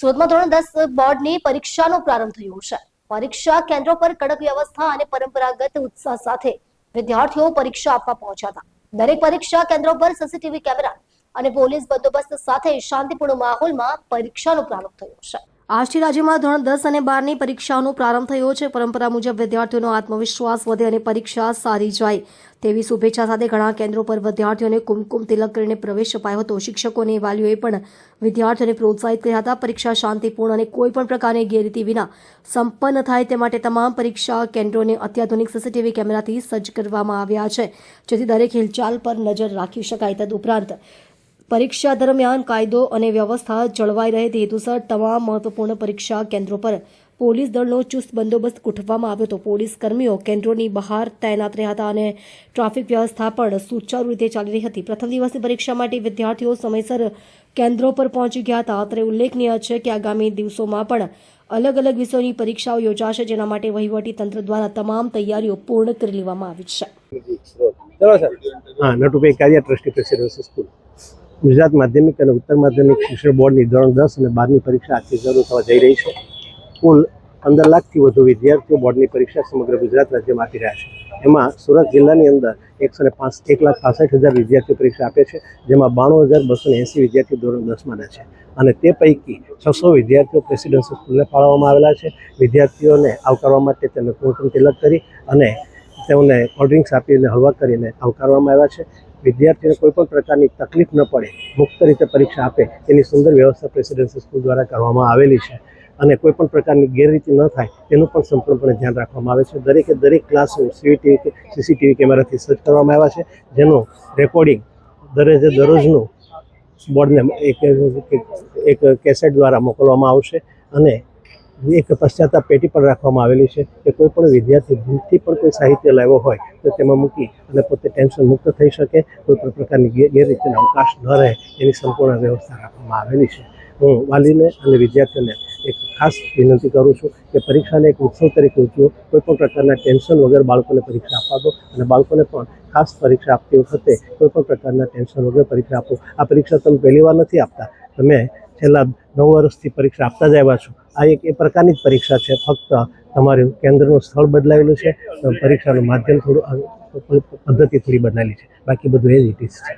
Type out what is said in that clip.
સુરતમાં ધોરણ 10 બોર્ડની પરીક્ષાનો પ્રારંભ થયો છે। પરીક્ષા કેન્દ્રો પર કડક વ્યવસ્થા અને પરંપરાગત ઉત્સાહ સાથે વિદ્યાર્થીઓ પરીક્ષા આપવા પહોંચ્યા હતા। દરેક પરીક્ષા કેન્દ્રો પર સીસીટીવી કેમેરા અને પોલીસ બંદોબસ્ત સાથે શાંતિપૂર્ણ માહોલમાં પરીક્ષાનો પ્રારંભ થયો છે। આજથી રાજ્યમાં ધોરણ 10 અને 12ની પરીક્ષાનો પ્રારંભ થયો છે। પરંપરા મુજબ વિદ્યાર્થીઓનો આત્મવિશ્વાસ વધે અને પરીક્ષા સારી જાય તેવી શુભેચ્છા સાથે ઘણા કેન્દ્રો પર વિદ્યાર્થીઓને કુમકુમ તિલક કરીને પ્રવેશ અપાયો હતો। શિક્ષકો અને વાલીઓએ પણ વિદ્યાર્થીઓને પ્રોત્સાહિત કર્યા હતા। પરીક્ષા શાંતિપૂર્ણ અને કોઈ પણ પ્રકારની ગેરરીતિ વિના સંપન્ન થાય તે માટે તમામ પરીક્ષા કેન્દ્રોને અત્યાધુનિક સીસીટીવી કેમેરાથી સજ્જ કરવામાં આવ્યા છે, જેથી દરેક હિલચાલ પર નજર રાખી શકાય। તદુપરાંત પરીક્ષા દરમિયાન કાયદો અને વ્યવસ્થા જળવાઈ રહે તે હેતુસર તમામ મહત્વપૂર્ણ પરીક્ષા કેન્દ્રો પર પોલીસ દળનો ચુસ્ત બંદોબસ્ત ગોઠવવામાં આવ્યો હતો। પોલીસ કર્મીઓ કેન્દ્રોની બહાર તૈનાત રહ્યા હતા અને ટ્રાફિક વ્યવસ્થા પણ સુચારુ રીતે ચાલી રહી હતી। પ્રથમ દિવસની પરીક્ષા માટે વિદ્યાર્થીઓ સમયસર કેન્દ્રો પર પહોંચી ગયા હતા। અત્રે ઉલ્લેખનીય છે કે આગામી દિવસોમાં પણ અલગ અલગ વિષયોની પરીક્ષાઓ યોજાશે, જેના માટે વહીવટી તંત્ર દ્વારા તમામ તૈયારીઓ પૂર્ણ કરી લેવામાં આવી છે। Natubhai Kariya, trustee presidency school. Gujarat માધ્યમિક અને ઉત્તર માધ્યમિક શિક્ષણ બોર્ડની ધોરણ 10 અને 12ની પરીક્ષા આજથી શરૂ થવા જઈ રહી છે। કુલ 15 લાખથી વધુ વિદ્યાર્થીઓ બોર્ડની પરીક્ષા સમગ્ર ગુજરાત રાજ્યમાં આપી રહ્યા છે। એમાં સુરત જિલ્લાની અંદર 1,65,000 વિદ્યાર્થીઓ પરીક્ષા આપે છે, જેમાં 92,280 વિદ્યાર્થીઓ ધોરણ 10માના છે અને તે પૈકી 600 વિદ્યાર્થીઓ પ્રેસિડેન્સી સ્કૂલને ફાળવવામાં આવેલા છે। વિદ્યાર્થીઓને આવકારવા માટે તેમને કુમકુમ તિલક કરી અને તેમને કોલ્ડ ડ્રિંક્સ આપીને હળવા કરીને આવકારવામાં આવ્યા છે। વિદ્યાર્થીઓને કોઈપણ પ્રકારની તકલીફ ન પડે, મુક્ત રીતે પરીક્ષા આપે તેની સુંદર વ્યવસ્થા પ્રેસિડેન્સી સ્કૂલ દ્વારા કરવામાં આવેલી છે અને કોઈપણ પ્રકારની ગેરરીતિ ન થાય તેનું પણ સંપૂર્ણપણે ધ્યાન રાખવામાં આવે છે। દરેકે દરેક ક્લાસરૂમ સીસીટીવી કેમેરાથી સજ્જ કરવામાં આવ્યા છે, જેનું રેકોર્ડિંગ દરરોજનું બોર્ડને એક કેસેટ દ્વારા મોકલવામાં આવશે અને એક પશ્ચાતાપ પેટી પણ રાખવામાં આવેલી છે કે કોઈ પણ વિદ્યાર્થી ભૂલથી પણ કોઈ સાહિત્ય લાવ્યો હોય તો તેમાં મૂકી અને પોતે ટેન્શન મુક્ત થઈ શકે, કોઈ પણ પ્રકારની ગેરરીતિનો અવકાશ ન રહે એની સંપૂર્ણ વ્યવસ્થા રાખવામાં આવેલી છે। હું વાલીને અને વિદ્યાર્થીઓને એક ખાસ વિનંતી કરું છું કે પરીક્ષાને એક ઉત્સવ તરીકે ઉજવો, કોઈ પણ પ્રકારના ટેન્શન વગર બાળકોને પરીક્ષા આપવા દો અને બાળકોને પણ ખાસ પરીક્ષા આપતી વખતે કોઈ પણ પ્રકારના ટેન્શન વગર પરીક્ષા આપો। આ પરીક્ષા તમે પહેલી વાર નથી આપતા, તમે છેલ્લા 9 વર્ષથી પરીક્ષા આપતા જ આવ્યા છો। આ એક એ પ્રકારની જ પરીક્ષા છે, ફક્ત તમારું કેન્દ્રનું સ્થળ બદલાયેલું છે, પરીક્ષાનું માધ્યમ થોડું પદ્ધતિ થોડી બદલાયેલી છે, બાકી બધું એ જ ઇટ ઇઝ છે।